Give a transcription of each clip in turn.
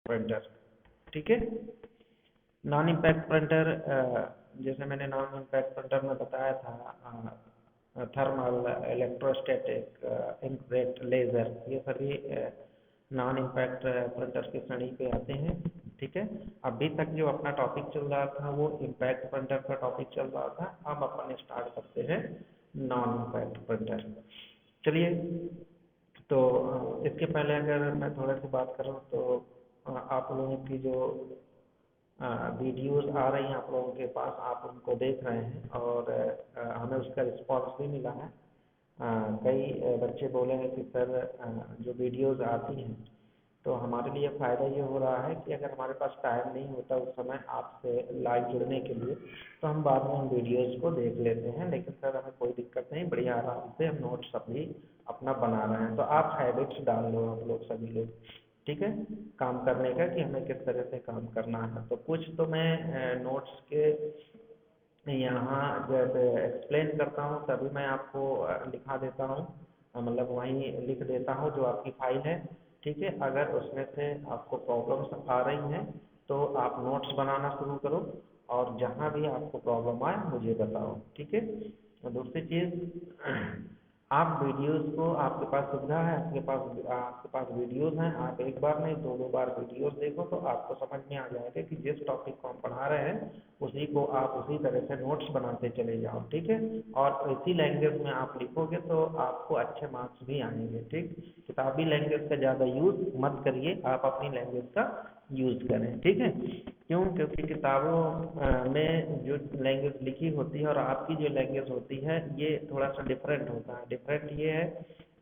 Printer. ठीक है, non impact printer जैसे मैंने नॉन इम्पैक्ट प्रिंटर में बताया था, थर्मल, इलेक्ट्रोस्टैटिक, इंकजेट, लेजर, ये सभी नॉन इम्पैक्ट प्रिंटर की श्रेणी पे आते हैं। ठीक है, अभी तक जो अपना टॉपिक चल रहा था वो इम्पैक्ट प्रिंटर का टॉपिक चल रहा था। अब अपन स्टार्ट करते हैं नॉन इम्पैक्ट प्रिंटर। चलिए, तो इसके पहले अगर मैं थोड़ा सी बात करूँ तो आप लोगों की जो वीडियोस आ रही हैं आप लोगों के पास, आप उनको देख रहे हैं और हमें उसका रिस्पॉन्स भी मिला है। कई बच्चे बोले हैं कि सर जो वीडियोस आती हैं तो हमारे लिए फ़ायदा ये हो रहा है कि अगर हमारे पास टाइम नहीं होता उस समय आपसे लाइव जुड़ने के लिए तो हम बाद में उन वीडियोस को देख लेते हैं, लेकिन सर हमें कोई दिक्कत नहीं, बढ़िया आराम से हम नोट्स अभी अपना बना रहे हैं। तो आप हैबिट्स डाल लो आप लोग सभी लोग, ठीक है, काम करने का कि हमें किस तरह से काम करना है। तो कुछ तो मैं नोट्स के यहाँ जब एक्सप्लेन करता हूँ तभी मैं आपको लिखा देता हूँ, मतलब वहीं लिख देता हूँ जो आपकी फाइल है। ठीक है, अगर उसमें से आपको प्रॉब्लम्स आ रही हैं तो आप नोट्स बनाना शुरू करो और जहाँ भी आपको प्रॉब्लम आए मुझे बताओ। ठीक है, और दूसरी चीज़, आप वीडियोस को, आपके पास सुविधा है, आपके पास वीडियोस हैं, आप एक बार नहीं दो बार वीडियोस देखो तो आपको समझ में आ जाएगा कि जिस टॉपिक को हम पढ़ा रहे हैं उसी को आप उसी तरह से नोट्स बनाते चले जाओ। ठीक है, और इसी लैंग्वेज में आप लिखोगे तो आपको अच्छे मार्क्स भी आएंगे। ठीक, किताबी लैंग्वेज का ज़्यादा यूज़ मत करिए, आप अपनी लैंग्वेज का यूज़ करें। ठीक है, क्यों? क्योंकि किताबों में जो लैंग्वेज लिखी होती है और आपकी जो लैंग्वेज होती है ये थोड़ा सा डिफरेंट होता है। डिफरेंट ये है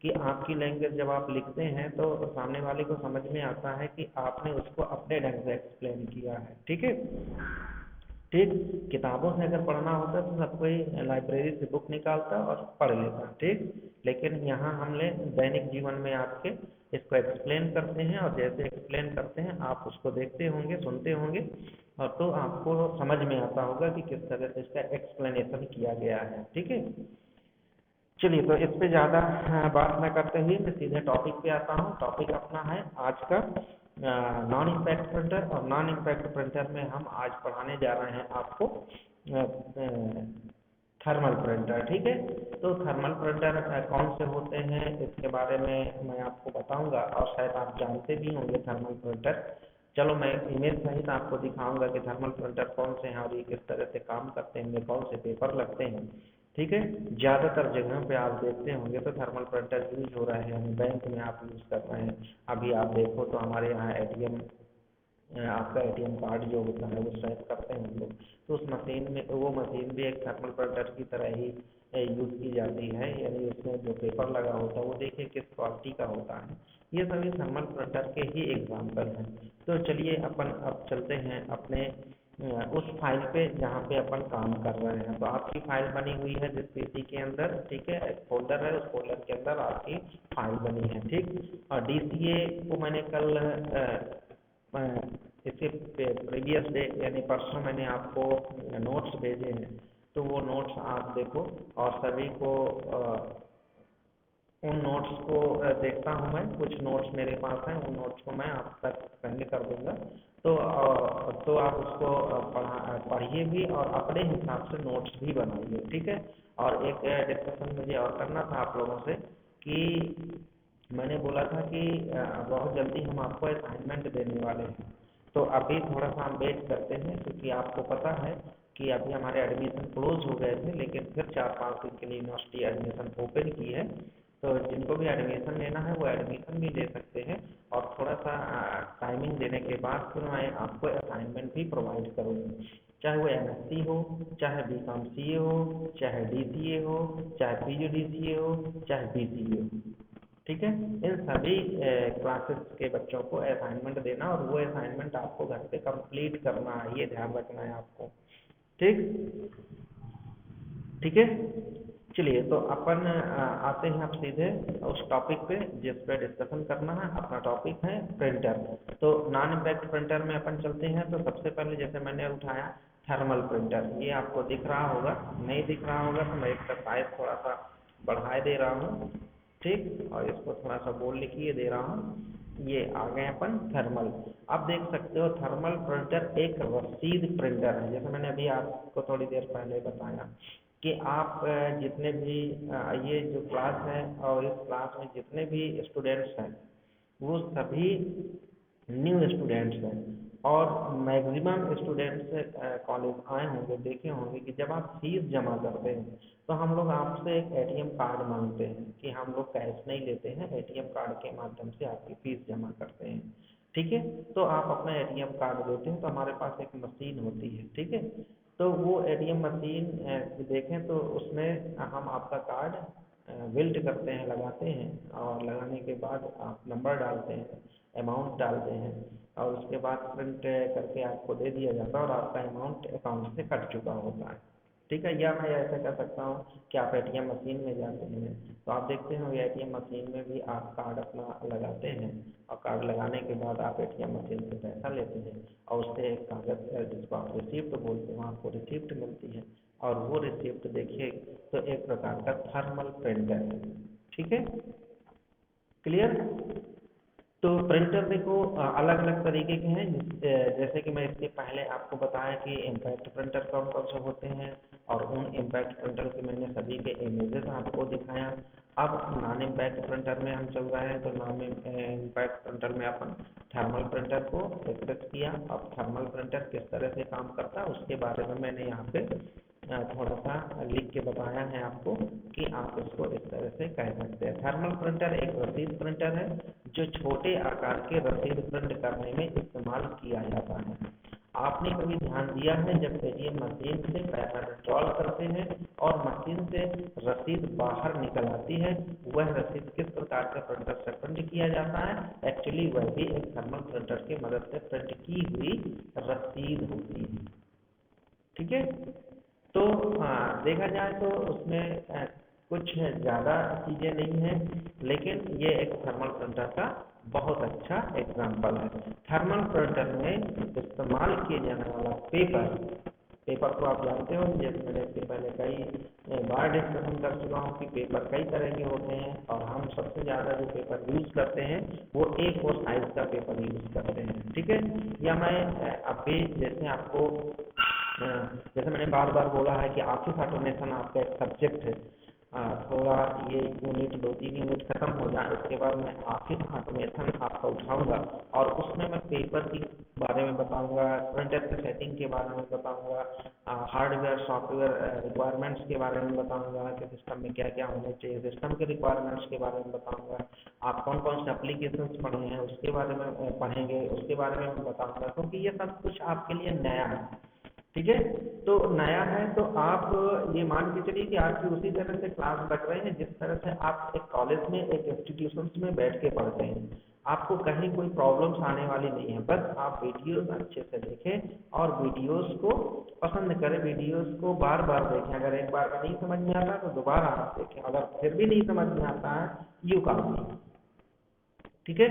कि आपकी लैंग्वेज जब आप लिखते हैं तो सामने वाले को समझ में आता है कि आपने उसको अपने ढंग से एक्सप्लेन किया है। ठीक है, ठीक, किताबों से अगर पढ़ना होता तो सब कोई लाइब्रेरी से बुक निकालता और पढ़ लेता। ठीक, लेकिन यहाँ हमने दैनिक जीवन में आपके इसको एक्सप्लेन करते हैं और जैसे एक्सप्लेन करते हैं आप उसको देखते होंगे, सुनते होंगे और तो आपको समझ में आता होगा कि किस तरह से इसका एक्सप्लेनेशन किया गया है। ठीक है, चलिए, तो इस पे ज़्यादा बात न करते हुए मैं सीधे टॉपिक पे आता हूँ। टॉपिक अपना है आज का नॉन इम्पैक्ट प्रिंटर, और नॉन इम्पैक्ट प्रिंटर में हम आज पढ़ाने जा रहे हैं आपको थर्मल प्रिंटर। ठीक है, तो थर्मल प्रिंटर कौन से होते हैं इसके बारे में मैं आपको बताऊंगा और शायद आप जानते भी होंगे थर्मल प्रिंटर। चलो, मैं इमेज सहित आपको दिखाऊंगा कि थर्मल प्रिंटर कौन से हैं और ये किस तरह से काम करते हैं, कौन से पेपर लगते हैं। ठीक है, ज़्यादातर जगहों पे आप देखते होंगे तो थर्मल प्रिंटर यूज हो रहे हैं, यानी बैंक में आप यूज़ कर रहे हैं। अभी आप देखो तो हमारे यहाँ एटीएम, आपका एटीएम कार्ड जो होता है वो स्वाइप करते हैं हम लोग, तो उस मशीन में वो मशीन भी एक थर्मल प्रिंटर की तरह ही यूज़ की जाती है, यानी उसमें जो पेपर लगा होता है वो देखिए किस क्वालिटी का होता है। ये सभी थर्मल प्रिंटर के ही एग्जाम्पल हैं। तो चलिए अपन अब चलते हैं अपने उस फाइल पे जहाँ पे अपन काम कर रहे हैं। तो आपकी फाइल बनी हुई है जिस पीसी के अंदर, ठीक है, एक फोल्डर है, उस फोल्डर के अंदर आपकी फाइल बनी है। ठीक, और डीसीए को मैंने कल इसके प्रीवियस डे यानी परसों मैंने आपको नोट्स भेजे हैं, तो वो नोट्स आप देखो और सभी को उन नोट्स को देखता हूँ मैं, कुछ नोट्स मेरे पास हैं, उन नोट्स को मैं आप तक सेंड कर दूँगा। तो आप उसको पढ़िए भी और अपने हिसाब से नोट्स भी बनाइए। ठीक है, और एक डिस्कशन मुझे और करना था आप लोगों से कि मैंने बोला था कि बहुत जल्दी हम आपको असाइनमेंट देने वाले हैं, तो अभी थोड़ा सा हम वेट करते हैं क्योंकि आपको पता है कि अभी हमारे एडमिशन क्लोज हो गए थे, लेकिन फिर 4-5 दिन के लिए यूनिवर्सिटी एडमिशन ओपन की है। तो जिनको भी एडमिशन लेना है वो एडमिशन भी ले सकते हैं और थोड़ा सा टाइमिंग देने के बाद फिर मैं आपको असाइनमेंट भी प्रोवाइड करूँगा, चाहे वो एमएससी हो, चाहे बीकॉम सीए हो, चाहे डीसीए हो, चाहे पीजीडीसीए हो, चाहे बीसीए हो। ठीक है, इन सभी क्लासेस के बच्चों को असाइनमेंट देना और वो असाइनमेंट आपको घर पे कंप्लीट करना है, ये ध्यान रखना है आपको। ठीक, ठीक है, चलिए, तो अपन आते हैं अब सीधे उस टॉपिक पे जिस पे डिस्कशन करना है। अपना टॉपिक है प्रिंटर। तो नॉन इम्पैक्ट प्रिंटर में अपन चलते हैं। तो सबसे पहले जैसे मैंने उठाया थर्मल प्रिंटर, ये आपको दिख रहा होगा, नहीं दिख रहा होगा तो मैं इसका साइज थोड़ा सा बढ़ाए दे रहा हूँ। ठीक, और इसको थोड़ा सा बोल्ड लिखिए दे रहा हूँ। ये आ गए अपन थर्मल। आप देख सकते हो थर्मल प्रिंटर एक रसीद प्रिंटर है। जैसे मैंने अभी आपको थोड़ी देर पहले बताया कि आप जितने भी ये जो क्लास है और इस क्लास में जितने भी स्टूडेंट्स हैं वो सभी न्यू स्टूडेंट्स हैं, और मैक्सिमम स्टूडेंट्स कॉलेज आए होंगे, देखे होंगे कि जब आप फीस जमा करते हैं तो हम लोग आपसे एक एटीएम कार्ड मांगते हैं कि हम लोग कैश नहीं लेते हैं, एटीएम कार्ड के माध्यम से आपकी फीस जमा करते हैं। ठीक है, तो आप अपना एटीएम कार्ड देते हैं तो हमारे पास एक मशीन होती है। ठीक है, तो वो एटीएम मशीन देखें तो उसमें हम आपका कार्ड बिल्ड करते हैं, लगाते हैं, और लगाने के बाद आप नंबर डालते हैं, अमाउंट डालते हैं, और उसके बाद प्रिंट करके आपको दे दिया जाता है और आपका अमाउंट अकाउंट से कट चुका होता है। ठीक है, या मैं ऐसा कर सकता हूँ कि आप एटीएम मशीन में जाते हैं तो आप देखते हो एटीएम मशीन में भी आप कार्ड अपना लगाते हैं, और कार्ड लगाने के बाद आप एटीएम मशीन से पैसा लेते हैं और उससे एक कागज़ जिसको आप रिसिप्ट बोलते हैं आपको रिसिप्ट मिलती है, और वो रिसिप्ट देखिए तो एक प्रकार का थर्मल प्रिंटर है। ठीक है, क्लियर। तो प्रिंटर देखो अलग अलग तरीके के हैं, जैसे कि मैं इसके पहले आपको बताया कि इम्पैक्ट प्रिंटर कौन कौन से होते हैं, और उन इम्पैक्ट प्रिंटर के मैंने सभी के इमेजेस आपको दिखाया। अब नॉन इम्पैक्ट प्रिंटर में हम चल रहे हैं, तो नॉन इम्पैक्ट प्रिंटर में अपन थर्मल प्रिंटर को एक्सेस किया। अब थर्मल प्रिंटर किस तरह से काम करता है उसके बारे में मैंने यहाँ पे थोड़ा सा लिख के बताया है आपको कि आप इसको इस तरह से कह सकते हैं। थर्मल प्रिंटर एक रसीद प्रिंटर है जो छोटे आकार के रसीद प्रिंट करने में इस्तेमाल किया जाता है। आपने कभी ध्यान दिया है जब एटीएम मशीन से पैसा विड्रॉल करते हैं और मशीन से रसीद बाहर निकल आती है, वह रसीद किस प्रकार के प्रिंटर से प्रिंट किया जाता है? एक्चुअली वह भी एक थर्मल प्रिंटर की मदद से प्रिंट की हुई रसीद होती है। ठीक है, तो देखा जाए तो उसमें कुछ ज़्यादा चीज़ें नहीं हैं, लेकिन ये एक थर्मल प्रिंटर का बहुत अच्छा एग्जाम्पल है। थर्मल प्रिंटर में इस्तेमाल किए जाने वाला पेपर को आप जानते हो, जैसे मैंने इसके पहले कई बार डिस्कशन कर चुका हूँ कि पेपर कई तरह के होते हैं, और हम सबसे ज़्यादा जो पेपर यूज़ करते हैं वो A4 साइज का पेपर यूज़ करते हैं। ठीक है, या मैं अभी जैसे आपको जैसे मैंने बार बार बोला है कि ऑफिस ऑटोमेशन आपका एक सब्जेक्ट है, थोड़ा ये यूनिट 2-3 यूनिट खत्म हो जाए उसके बाद मैं ऑफिस ऑटोमेशन आपका उठाऊंगा, और उसमें मैं पेपर की बारे में बताऊंगा, प्रिंटर की सेटिंग के बारे में बताऊंगा, हार्डवेयर सॉफ्टवेयर रिक्वायरमेंट्स के बारे में बताऊंगा कि सिस्टम में क्या क्या होने चाहिए, सिस्टम के रिक्वायरमेंट्स के बारे में बताऊंगा, आप कौन कौन से एप्लीकेशंस पढ़े हैं उसके बारे में पढ़ेंगे, उसके बारे में मैं बताऊंगा, क्योंकि ये सब कुछ आपके लिए नया है। ठीक है, तो नया है तो आप ये मान के चलिए कि आपकी उसी तरह से क्लास लग रहे हैं जिस तरह से आप एक कॉलेज में एक इंस्टीट्यूशंस में बैठ के पढ़ते हैं। आपको कहीं कोई प्रॉब्लम्स आने वाली नहीं है, बस आप वीडियोस अच्छे से देखें और वीडियोस को पसंद करें, वीडियोस को बार बार देखें। अगर एक बार में नहीं समझ में आता तो दोबारा आप देखें, अगर फिर भी नहीं समझ में आता है यू काफी। ठीक है,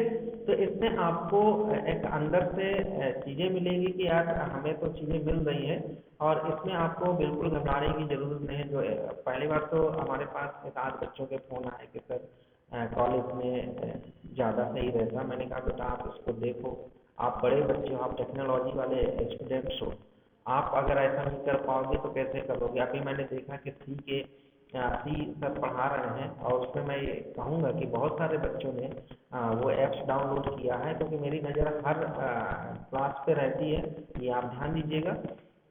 तो इसमें आपको एक अंदर से चीज़ें मिलेंगी कि यार हमें तो चीज़ें मिल रही हैं, और इसमें आपको बिल्कुल घबराने की ज़रूरत नहीं है। जो पहली बार तो हमारे पास एक आध बच्चों के फ़ोन आए कि सर कॉलेज में ज़्यादा सही रहता। मैंने कहा बेटा आप इसको देखो, आप बड़े बच्चे हो, आप टेक्नोलॉजी वाले स्टूडेंट्स हो, आप अगर ऐसा नहीं कर पाओगे तो कैसे करोगे? अभी मैंने देखा कि सी सर पढ़ा रहे हैं, और उसमें मैं ये कहूँगा कि बहुत सारे बच्चों ने वो ऐप्स डाउनलोड किया है, क्योंकि मेरी नज़र हर क्लास पे रहती है, ये आप ध्यान दीजिएगा।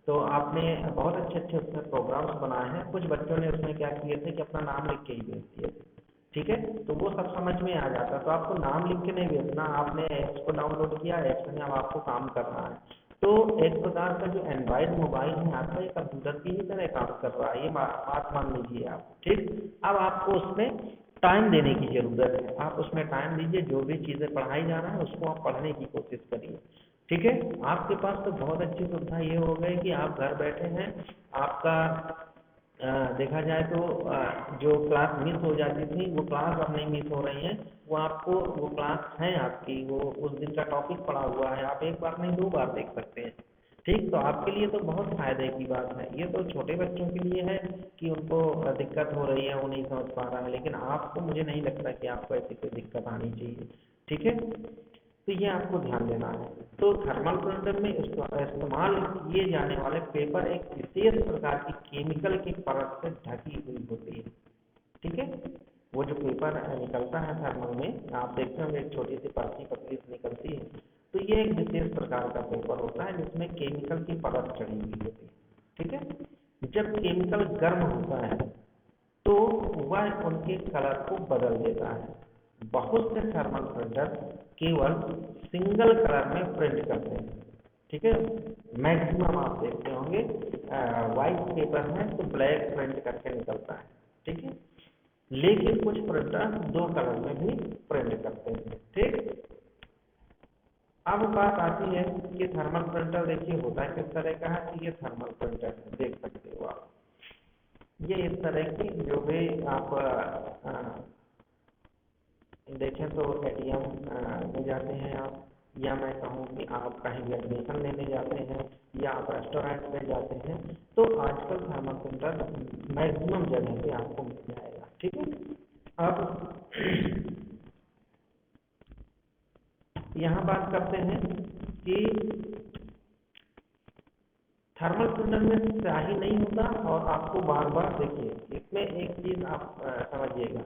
तो आपने बहुत अच्छे अच्छे उसमें प्रोग्राम्स बनाए हैं। कुछ बच्चों ने उसमें क्या किए थे कि अपना नाम लिख के ही भेज दिए थे। ठीक है, तो वो सब समझ में आ जाता, तो आपको नाम लिख के नहीं भेजना, आपने ऐप्स को डाउनलोड किया, ऐप्स में अब आपको काम करना है। तो एक प्रकार का जो एंड्रॉइड मोबाइल है आपका, ये कंप्यूटर की ही तरह काम कर रहा है, ये बात मान लीजिए आप। ठीक, अब आपको उसमें टाइम देने की ज़रूरत है, आप उसमें टाइम दीजिए, जो भी चीज़ें पढ़ाई जा रहा है उसको आप पढ़ने की कोशिश करिए। ठीक है, आपके पास तो बहुत अच्छी सुविधा ये हो गई कि आप घर बैठे हैं, आपका देखा जाए तो जो क्लास मिस हो जाती थी वो क्लास अब नहीं मिस हो रही है, वो आपको वो क्लास है आपकी, वो उस दिन का टॉपिक पड़ा हुआ है, आप एक बार नहीं 2 बार देख सकते हैं। ठीक, तो आपके लिए तो बहुत फ़ायदे की बात है। ये तो छोटे बच्चों के लिए है कि उनको दिक्कत हो रही है, वो नहीं समझ पा रहा है, लेकिन आपको मुझे नहीं लगता कि आपको ऐसी कोई दिक्कत आनी चाहिए। ठीक है, तो ये आपको ध्यान देना है। तो थर्मल प्रिंटर में इस्तेमाल किए जाने वाले पेपर एक विशेष प्रकार की केमिकल की परत से ढकी हुई होती है। ठीक है, वो जो पेपर निकलता है थर्मल में, आप देखते होंगे एक छोटी सी पर्ची पतली सी निकलती है, तो ये एक विशेष प्रकार का पेपर होता है जिसमें केमिकल की परत चढ़ी हुई होती है। ठीक है, जब केमिकल गर्म होता है तो वह उनके कलर को बदल देता है। बहुत से थर्मल प्रिंटर केवल सिंगल कलर में प्रिंट करते हैं। ठीक है, मैक्सिमम आप देखते होंगे वाइट पेपर है तो ब्लैक प्रिंट करके निकलता है। ठीक है, लेकिन कुछ प्रिंटर 2 कलर में भी प्रिंट करते हैं। ठीक, अब बात आती है कि थर्मल प्रिंटर देखिए होता है किस तरह का है। तो ये थर्मल प्रिंटर देख सकते हो आप, ये इस तरह की जो भी आप देखें तो एटीएम में जाते हैं आप, या मैं कहूँ कि आप कहीं भी एडमिशन लेने जाते हैं या आप रेस्टोरेंट में जाते हैं, तो आजकल थर्मल प्रिंटर मैक्सिमम जगह पे आपको मिल जाएगा। ठीक है, अब यहाँ बात करते हैं कि थर्मल प्रिंटर में स्याही नहीं होता और आपको बार बार देखिए इसमें एक चीज आप समझिएगा,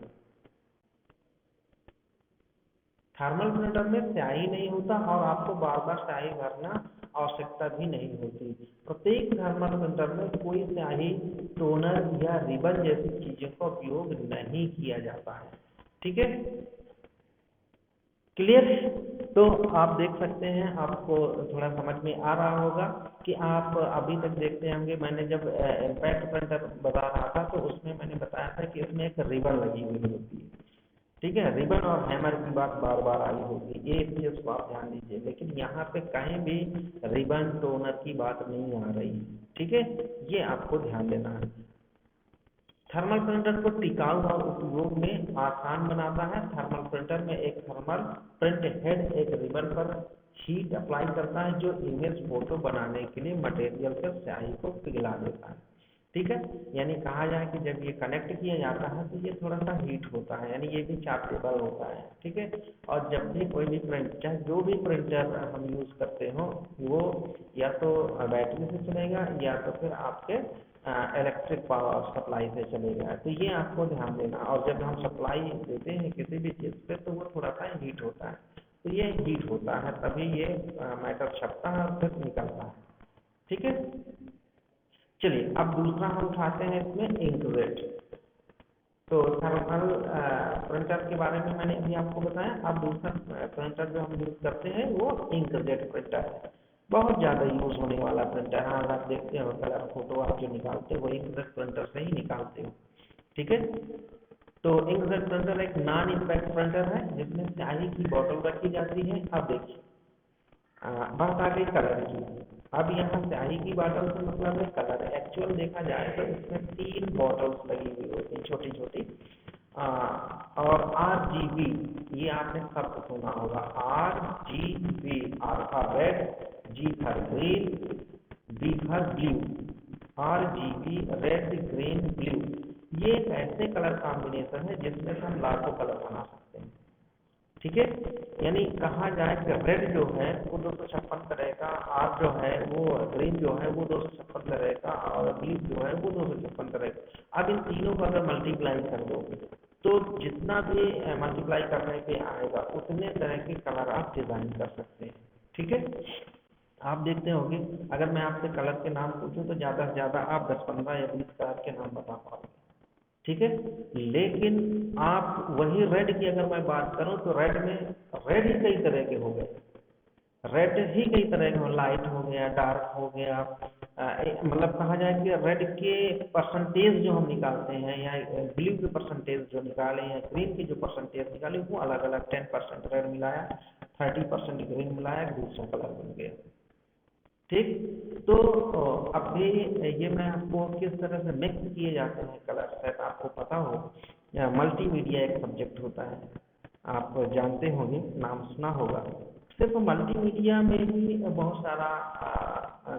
थर्मल प्रिंटर में स्याही नहीं होता और आपको बार बार स्याही भरना आवश्यकता भी नहीं होती। प्रत्येक थर्मल प्रिंटर में कोई स्याही, टोनर या रिबन जैसी चीजों का उपयोग नहीं किया जाता है। ठीक है, क्लियर? तो आप देख सकते हैं, आपको थोड़ा समझ में आ रहा होगा कि आप अभी तक देखते होंगे, मैंने जब इम्पैक्ट प्रिंटर बता रहा था तो उसमें मैंने बताया था कि इसमें एक रिबन लगी हुई होती है। ठीक है, रिबन और हैमर की बात बार बार आई होगी, ये चीज को आप ध्यान दीजिए, लेकिन यहाँ पे कहीं भी रिबन टोनर की बात नहीं आ रही। ठीक है, ये आपको ध्यान देना है। थर्मल प्रिंटर को टिकाऊ और उपयोग में आसान बनाता है। थर्मल प्रिंटर में एक थर्मल प्रिंट हेड एक रिबन पर हीट अप्लाई करता है जो इमेज फोटो बनाने के लिए मटेरियल से स्याही को पिघला देता है। ठीक है, यानी कहा जाए कि जब ये कनेक्ट किया जाता है तो ये थोड़ा सा हीट होता है, यानी ये भी चार्जेबल होता है। ठीक है, और जब भी कोई भी प्रिंट, चाहे जो भी प्रिंटर हम यूज करते हो, वो या तो बैटरी से चलेगा या तो फिर आपके इलेक्ट्रिक पावर सप्लाई से चलेगा। तो ये आपको ध्यान देना, और जब हम सप्लाई देते हैं किसी भी चीज़ पे तो वो थोड़ा सा हीट होता है, तो ये हीट होता है तभी ये मैटर छपता है और फिर निकलता है। ठीक है, चलिए अब दूसरा हम उठाते हैं इसमें इंकजेट। तो थर्मल प्रिंटर के बारे में मैंने अभी आपको बताया। अब दूसरा प्रिंटर जो हम यूज करते हैं वो इंकजेट प्रिंटर है, बहुत ज़्यादा यूज होने वाला प्रिंटर है। आप देखते हो कलर फोटो आप जो निकालते हो वो इंकजेट प्रिंटर से ही निकालते हो। ठीक है, तो इंकजेट प्रिंटर एक नॉन इम्पैक्ट प्रिंटर है जिसमें स्याही की बोतल रखी जाती है। अब देखिए बात आ गई कलर की। अब यहाँ स्याही की बॉटल से मतलब है कलर। एक्चुअल देखा जाए तो इसमें 3 बॉटल्स लगी हुई होती हैं छोटी छोटी, और RGB, ये आपने शब्द सुना होगा, RGB, R for red, G for green, B for blue. RGB red green blue, ये एक ऐसे कलर कॉम्बिनेशन है जिसमें से हम लाखों कलर बना सकते हैं। ठीक है, यानी कहा जाए कि रेड जो है वो 256 तरह का, आर जो है वो ग्रीन जो है वो 256 तरह का, और ब्लू जो है वो 256 तरह का। अब इन तीनों को अगर मल्टीप्लाई कर दो तो जितना भी मल्टीप्लाई करने पे आएगा उतने तरह के कलर आप डिजाइन कर सकते हैं। ठीक है, आप देखते होंगे अगर मैं आपसे कलर के नाम पूछूं तो ज़्यादा से ज़्यादा आप 10, 15 या 20 कलर के नाम बता पाओगे। ठीक है, लेकिन आप वही रेड की अगर मैं बात करूं तो रेड में रेड ही कई तरह के हो गए, रेड ही कई तरह के, लाइट हो गया, डार्क हो गया, मतलब कहा जाए कि रेड के परसेंटेज जो हम निकालते हैं या ब्लू के परसेंटेज जो निकाले या ग्रीन के जो परसेंटेज निकाले वो अलग अलग, 10% रेड मिलाया, 30% ग्रीन मिलाया, दूसरा कलर बन गया। ठीक, तो अभी ये मैं आपको किस तरह से मिक्स किए जाते हैं कलर, शायद आपको पता हो, मल्टीमीडिया एक सब्जेक्ट होता है, आप जानते होंगे, नाम सुना होगा। सिर्फ मल्टीमीडिया में ही बहुत सारा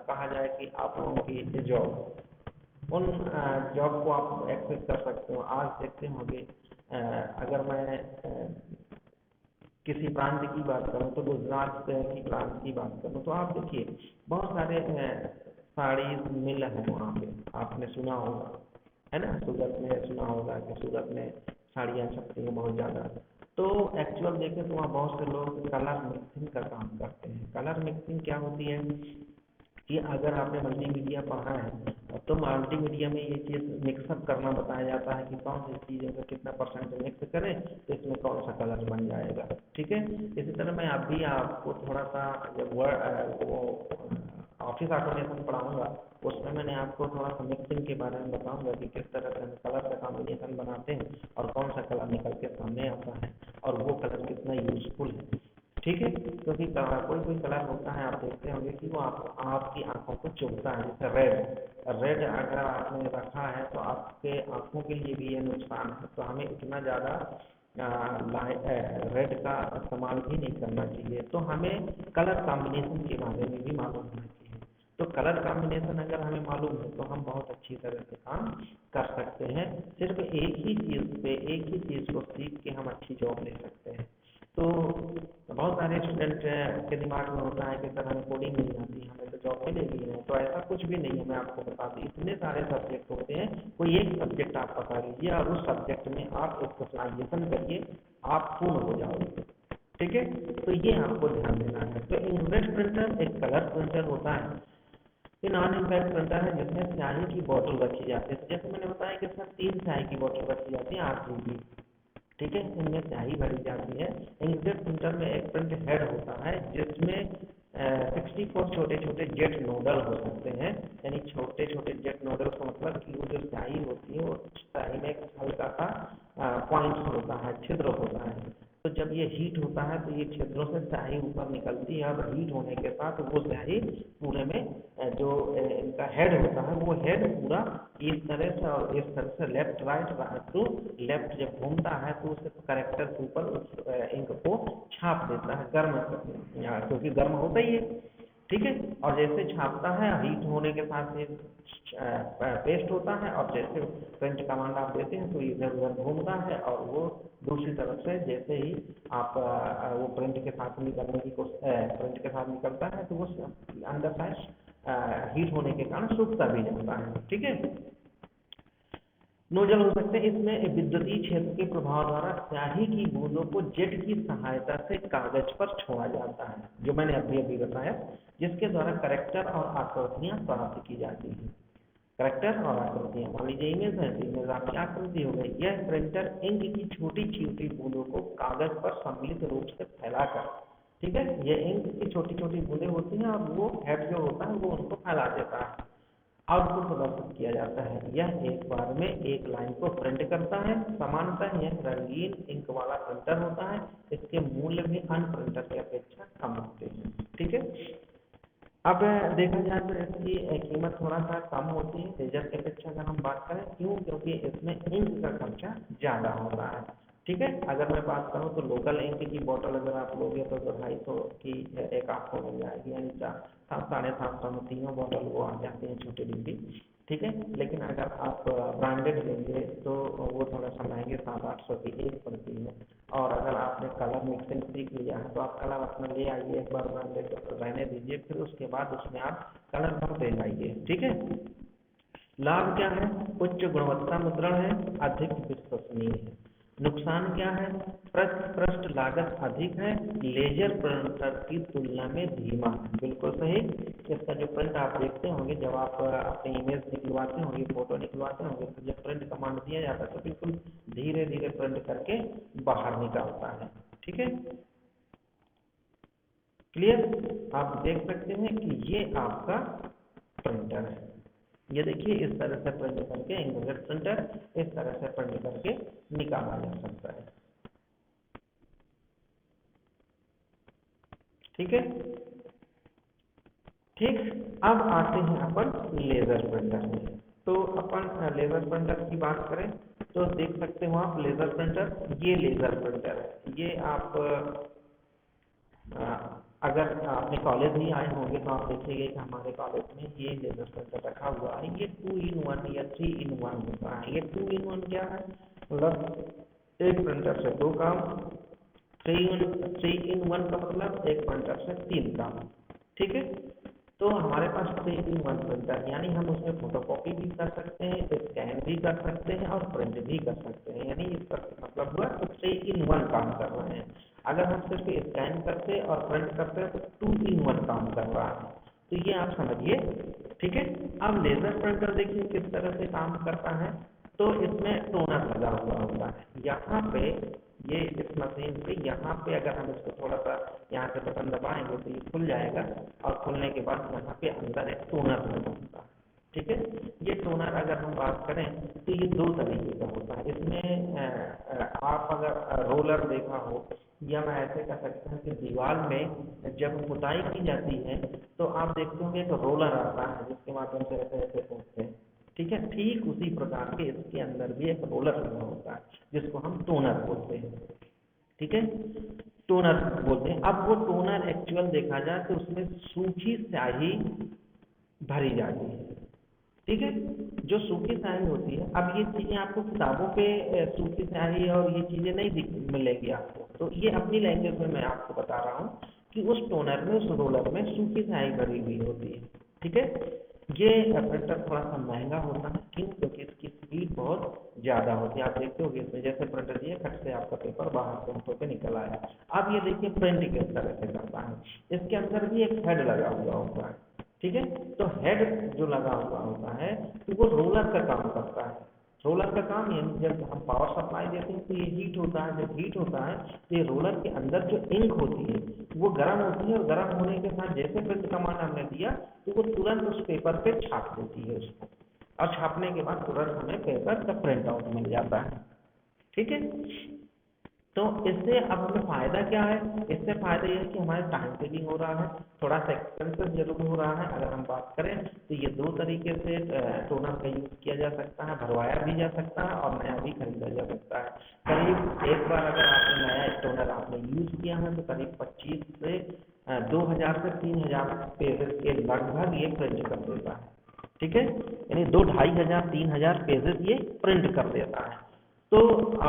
कहा जाए कि आप लोगों की जॉब, उन जॉब को आप एक्सेस कर सकते हो। आज देखते होंगे अगर मैं किसी प्रांत की बात करूँ तो गुजरात की प्रांत की बात करूँ तो आप देखिए बहुत सारे साड़ी मिल है वहाँ पे, आपने सुना होगा, है ना। सूरत में सुना होगा कि सूरत में साड़ियाँ छपती हैं बहुत ज़्यादा। तो एक्चुअल देखें तो वहाँ बहुत से लोग कलर मिक्सिंग का काम करते हैं। कलर मिक्सिंग क्या होती है कि अगर आपने मल्टीमीडिया पढ़ा है तो मल्टीमीडिया में ये चीज़ मिक्सअप करना बताया जाता है कि कौन सी चीज़ों का कितना परसेंट मिक्स करें तो इसमें कौन सा कलर बन जाएगा। ठीक है, इसी तरह मैं अभी आपको थोड़ा सा जब वर्ड वो ऑफिस ऑटोमेशन पढ़ाऊंगा उसमें मैंने आपको थोड़ा सा मिक्सिंग के बारे में बताऊंगा कि किस तरह से हम कलर का कॉम्बिनेशन बनाते हैं और कौन सा कलर निकल के सामने आता है और वो कलर कितना यूजफुल है। ठीक है, क्योंकि कोई कोई कलर होता है, आप देखते होंगे कि वो आपकी आंखों को चुभता है, जैसे रेड। रेड अगर आपने रखा है तो आपके आंखों के लिए भी ये नुकसान है, तो हमें इतना ज़्यादा रेड का इस्तेमाल भी नहीं करना चाहिए। तो हमें कलर कॉम्बिनेशन के बारे में भी मालूम होना चाहिए। तो कलर कॉम्बिनेशन अगर हमें मालूम है तो हम बहुत अच्छी तरह से काम कर सकते हैं। सिर्फ एक ही चीज़ पे एक ही चीज़ को सीख के हम अच्छी जॉब ले सकते हैं। तो बहुत सारे स्टूडेंट के दिमाग में होता है कि सर हमें कोडिंग नहीं आती, हमें तो जॉब मिलेगी नहीं। तो ऐसा कुछ भी नहीं है, मैं आपको बता दूँ इतने सारे सब्जेक्ट होते हैं, कोई एक सब्जेक्ट आप पकड़ लीजिए और उस सब्जेक्ट में आप स्पेशलाइजेशन करिए, आप पूर्ण हो जाओगे। ठीक है, तो ये आपको ध्यान देना है। तो इंकजेट प्रिंटर एक कलर प्रिंटर होता है, ये नॉन इम्पैक्ट प्रिंटर है जिसमें स्याही की बोतल रखी जाती है। जैसे मैंने बताया कि इसमें 3 स्याही की बोतल रखी जाती है 8 GB। ठीक है, इनमें स्याही भरी जाती है। इंकजेट प्रिंटर में एक प्रिंट हेड होता है जिसमें 64 छोटे छोटे जेट नोडल हो सकते हैं। यानी छोटे छोटे जेट नोडल का मतलब कि वो जो स्याही होती है वो स्याही में एक हल्का सा पॉइंट होता है, छिद्र होता है। तो जब ये हीट होता है तो ये छिद्रों से स्याही ऊपर निकलती है और हीट होने के साथ वो स्याही पूरे में जो इनका हेड होता है वो हेड पूरा इस तरह से और इस तरह से left right right to left जब घूमता है तो उसे करेक्टर के ऊपर उस इंक को छाप देता है, गर्म क्योंकि गर्म होता ही है। ठीक है, और जैसे छापता है हीट होने के साथ ये पेस्ट होता है और जैसे प्रिंट कमांड आप देते हैं तो इधर उधर घूमता है और वो दूसरी तरफ से जैसे ही आप वो प्रिंट के साथ निकलने की कोशिश प्रिंट के साथ निकलता है तो वो अंदर साइड हीट होने के कारण सूखता भी जाता है। ठीक है, नोजल हो सकते हैं, इसमें विद्युतीय क्षेत्र के प्रभाव द्वारा स्याही की बूंदों को जेट की सहायता से कागज पर छोड़ा जाता है, जो मैंने अभी अभी बताया, जिसके द्वारा करेक्टर और आकृतियां प्राप्त की जाती हैं। करेक्टर और आकृतियां, मान लीजिए इमेज है तो इमेज आपकी आकृति हो गई। यह प्रिंटर इंक की छोटी छोटी बूंदों को कागज पर सम्मिलित रूप से फैलाकर, ठीक है, ये इंक की छोटी छोटी बूंदें होती हैं और वो हेड जो होता है वो उनको फैला देता है। आउटपुट प्रदर्शित किया जाता है, यह एक बार में एक लाइन को प्रिंट करता है। सामान्यतः यह रंगीन इंक वाला प्रिंटर होता है, इसके मूल्य भी अन्य प्रिंटर की अपेक्षा कम होते हैं। ठीक है, अब देखा जाए तो इसकी कीमत थोड़ा सा कम होती है लेजर की अपेक्षा अगर हम बात करें। क्यों? क्योंकि इसमें इंक का खर्चा ज़्यादा होता है। ठीक है, अगर मैं बात करूँ तो लोकल इंक की बोतल अगर आप लोगे तो 250 की एक आपको मिल जाएगी, यानी 700-750 में तीनों बोतल वो आ जाती हैं छोटी डिब्बी। ठीक है, लेकिन अगर आप ब्रांडेड लेंगे तो वो थोड़ा सा महंगे 700-800 की एक पड़ती है। और अगर आपने कलर मिक्सिंग सीख लिया है तो आप कलर अपना ले आइए, एक बार ब्रांडेड रहने दीजिए, फिर उसके बाद उसमें आप कलर भरते जाइए। ठीक है, लाभ क्या है? उच्च गुणवत्ता मुद्रण है, अधिक विश्वसनीय है। नुकसान क्या है? पृष्ठ लागत अधिक है, लेजर प्रिंटर की तुलना में धीमा है। बिल्कुल सही, इसका जो प्रिंट आप देखते होंगे जब आप अपनी इमेज निकलवाते होंगे, फोटो निकलवाते होंगे, तो जब प्रिंट कमांड दिया जाता है तो बिल्कुल धीरे धीरे प्रिंट करके बाहर निकालता है। ठीक है, क्लियर? आप देख सकते हैं कि ये आपका प्रिंटर है। ये देखिए इस तरह से प्रिंट करके इंकजेट प्रिंटर इस तरह से प्रिंट करके निकाला जा सकता है। ठीक है, ठीक, अब आते हैं अपन लेजर प्रिंटर में। तो अपन लेजर प्रिंटर की बात करें तो देख सकते हो आप लेजर प्रिंटर, ये लेजर प्रिंटर है। ये आप अगर अपने कॉलेज ही आए होंगे तो आप देखेंगे कि हमारे कॉलेज में ये लेजर प्रिंटर रखा हुआ है। ये 2 in 1 या 3 in 1 होता है। ये 2 in 1 क्या है? मतलब एक प्रिंटर से दो काम, 3 in 1 का मतलब एक प्रिंटर से 3 काम, ठीक है। तो हमारे पास 3 in 1 प्रिंटर, यानी हम उसमें फोटोकॉपी भी कर सकते हैं, स्कैन भी कर सकते हैं और प्रिंट भी कर सकते हैं, यानी इसका मतलब हुआ तो 3 in 1 काम कर रहे हैं। अगर हम सिर्फ स्कैन करते और प्रिंट करते तो 2 in 1 काम कर रहा है। तो ये आप समझिए, ठीक है। अब लेजर प्रिंटर देखिए किस तरह से काम करता है। तो इसमें टोनर लगा हुआ होता है यहाँ पे, ये इस मशीन पे यहाँ पे अगर हम इसको थोड़ा सा यहाँ से बटन दबाएंगे तो ये खुल जाएगा, और खुलने के बाद यहाँ पे अंदर एक टोनर लगा होता है, ठीक है। ये टोनर अगर हम बात करें तो ये 2 तरीके का होता है। इसमें आप अगर रोलर देखा हो, या मैं ऐसे कह सकता हूँ कि दीवार में जब पुताई की जाती है तो आप देखते होंगे एक रोलर आता है जिसके माध्यम से ऐसे ऐसे पोंछते हैं, ठीक है। ठीक उसी प्रकार के इसके अंदर भी एक रोलर लगा होता है जिसको हम टोनर बोलते हैं, ठीक है। टोनर बोलते हैं। अब वो टोनर एक्चुअल देखा जाए तो उसमें सूखी स्याही भरी जाती है, ठीक है। जो सूखी स्याही होती है, अब ये चीज़ें आपको किताबों पे सूखी स्याही और ये चीज़ें नहीं मिलेंगी आपको, तो ये अपनी लैंग्वेज में मैं आपको बता रहा हूँ कि उस टोनर में, उस रोलर में सूखी स्याही भरी हुई होती है, ठीक है। ये प्रिंटर थोड़ा सा महंगा होता है, क्यों? क्योंकि इसकी स्पीड बहुत ज़्यादा होती है। आप देखते होगे इसमें जैसे प्रिंटर दिए, खट से आपका पेपर बाहर प्रिंट होकर निकल आया। अब ये देखिए प्रिंट किस तरह से करता है। इसके अंदर भी एक हेड लगा हुआ होता है, ठीक है। तो हेड जो लगा हुआ होता है तो वो रोलर का काम करता है। रोलर का काम, यानी जब हम पावर सप्लाई देते हैं तो ये हीट होता है। जब हीट होता है तो ये रोलर के अंदर जो इंक होती है वो गर्म होती है, और गर्म होने के साथ जैसे प्रिंट कमांड हमने दिया तो वो तुरंत उस पेपर पे छाप देती है उसको, और छापने के बाद तुरंत हमें पेपर का प्रिंट आउट मिल जाता है, ठीक है। तो इससे अब हमें फ़ायदा क्या है? इससे फ़ायदा ये है कि हमारे टाइम सेविंग हो रहा है, थोड़ा सा एक्सपेंसिव जरूर हो रहा है। अगर हम बात करें तो ये 2 तरीके से टोनर का यूज़ किया जा सकता है, भरवाया भी जा सकता है और नया भी खरीदा जा सकता है। करीब एक बार अगर आपने नया टोनर आपने यूज़ किया है तो करीब 25 से 2000 से 3000 पेजेस के लगभग ये प्रिंट कर देता है, ठीक है। यानी 2500 3000 पेजेस ये प्रिंट कर देता है। तो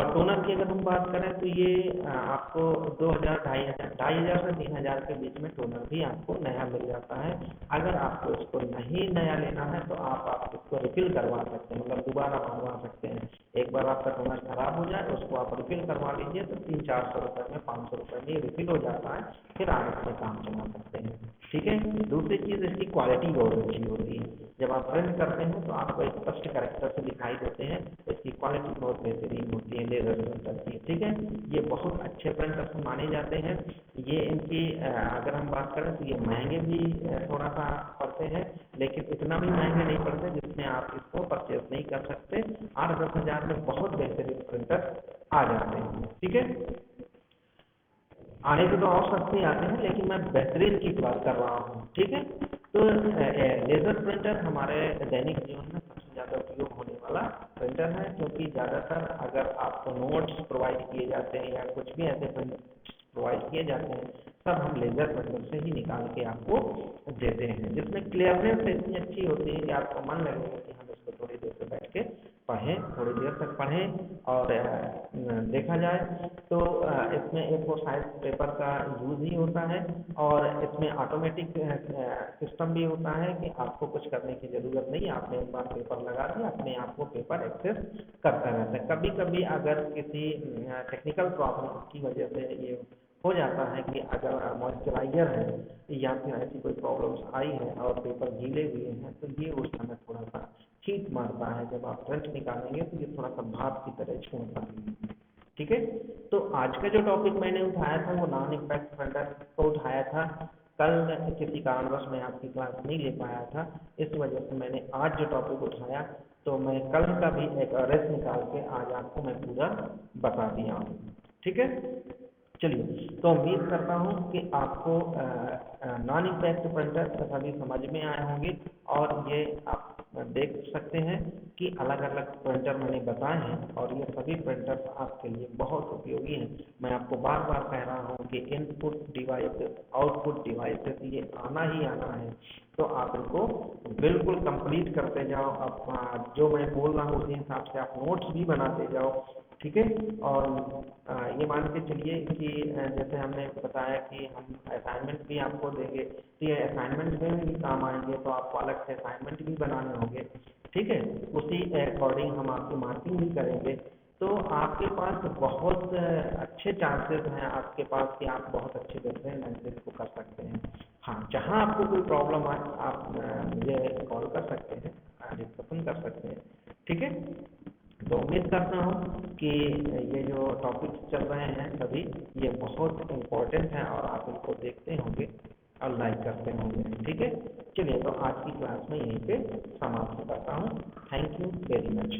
टोनर की अगर हम बात करें तो ये आपको 2000 2500 से 3000 के बीच में टोनर भी आपको नया मिल जाता है। अगर आपको इसको नहीं नया लेना है तो आप इसको रिफिल करवा सकते हैं, मतलब दोबारा बनवा सकते हैं। एक बार आपका टोनर खराब हो जाए उसको आप रिफिल करवा लीजिए तो 300-400 रुपये में, 500 रुपये में रिफिल हो जाता है, फिर आप इसमें काम चला सकते हैं, ठीक है। दूसरी चीज़, इसकी क्वालिटी बहुत अच्छी होती है। जब आप प्रिंट करते हैं तो आपको स्पष्ट कैरेक्टर से दिखाई देते हैं, इसकी क्वालिटी बहुत बेहतरीन होती है लेजर प्रिंटर की, ठीक है। ये बहुत अच्छे प्रिंटर माने जाते हैं। ये इनकी अगर हम बात करें तो ये महंगे भी थोड़ा सा पड़ते हैं, लेकिन इतना भी महंगे नहीं पड़ते जिसमें आप इसको परचेज नहीं कर सकते। 8-10 हज़ार में बहुत बेहतरीन प्रिंटर आ जाते हैं, ठीक है। आने से तो और सस्ते आते हैं, लेकिन मैं बेहतरीन की बात कर रहा हूँ, ठीक है। तो लेज़र प्रिंटर हमारे दैनिक जीवन में सबसे ज़्यादा उपयोग होने वाला प्रिंटर है, क्योंकि ज़्यादातर अगर आपको नोट्स प्रोवाइड किए जाते हैं या कुछ भी ऐसे प्रोवाइड किए जाते हैं, सब हम लेज़र प्रिंटर से ही निकाल के आपको देते हैं, जिसमें क्लियरनेस इतनी अच्छी होती है कि आपको मन लगेगा कि हम इसको थोड़ी देर से बैठ के पढ़ें, थोड़ी देर तक पढ़ें। और देखा जाए तो इसमें A4 साइज पेपर का यूज़ ही होता है, और इसमें ऑटोमेटिक सिस्टम भी होता है कि आपको कुछ करने की ज़रूरत नहीं, आपने एक बार पेपर लगा दिया, अपने आप को पेपर एक्सेस करता रहता है। कभी कभी अगर किसी टेक्निकल प्रॉब्लम की वजह से ये हो जाता है कि अगर मॉइस्चराइजर है या फिर ऐसी कोई प्रॉब्लम्स आई है और पेपर गीले हुए हैं तो ये उस समय थोड़ा सा हीट मारता है। जब आप प्रिंट निकालेंगे तो ये थोड़ा सा भाप की तरह छोड़ता है, ठीक है। तो आज का जो टॉपिक मैंने उठाया था वो नॉन इम्पैक्ट प्रिंटर को उठाया था। कल किसी कारणवश मैं आपकी क्लास नहीं ले पाया था, इस वजह से मैंने आज जो टॉपिक उठाया तो मैं कल का भी एक रेस निकाल के आज आपको मैं पूरा बता दिया हूँ, ठीक है। चलिए, तो उम्मीद करता हूँ कि आपको नॉन इम्पैक्ट प्रिंटर सभी समझ में आए होंगे, और ये आप देख सकते हैं कि अलग अलग प्रिंटर मैंने बताए हैं और ये सभी प्रिंटर्स आपके लिए बहुत उपयोगी हैं। मैं आपको बार बार कह रहा हूँ कि इनपुट डिवाइसेस, आउटपुट डिवाइसेस ये आना ही आना है, तो आप इनको बिल्कुल कंप्लीट करते जाओ। आप जो मैं बोल रहा हूँ उसी हिसाब से आप नोट्स भी बनाते जाओ, ठीक है। और ये मान के चलिए कि जैसे हमने बताया कि हम असाइनमेंट भी आपको देंगे, तो ये असाइनमेंट में भी काम आएंगे, तो आपको अलग से असाइनमेंट भी बनाने होंगे। ठीक है, उसी अकॉर्डिंग हम आपकी मार्किंग भी करेंगे। तो आपके पास बहुत अच्छे चांसेस हैं आपके पास कि आप बहुत अच्छे से इसको कर सकते हैं। हाँ, जहाँ आपको कोई प्रॉब्लम आए आप मुझे कॉल कर सकते हैं, डिस्कशन कर सकते हैं। ठीक है, तो उम्मीद करता हूँ कि ये जो टॉपिक्स चल रहे हैं सभी, ये बहुत इम्पोर्टेंट हैं और आप इनको देखते होंगे और लाइक करते होंगे। ठीक है, चलिए तो आज की क्लास में यहीं पे समाप्त करता हूँ। Thank you very much.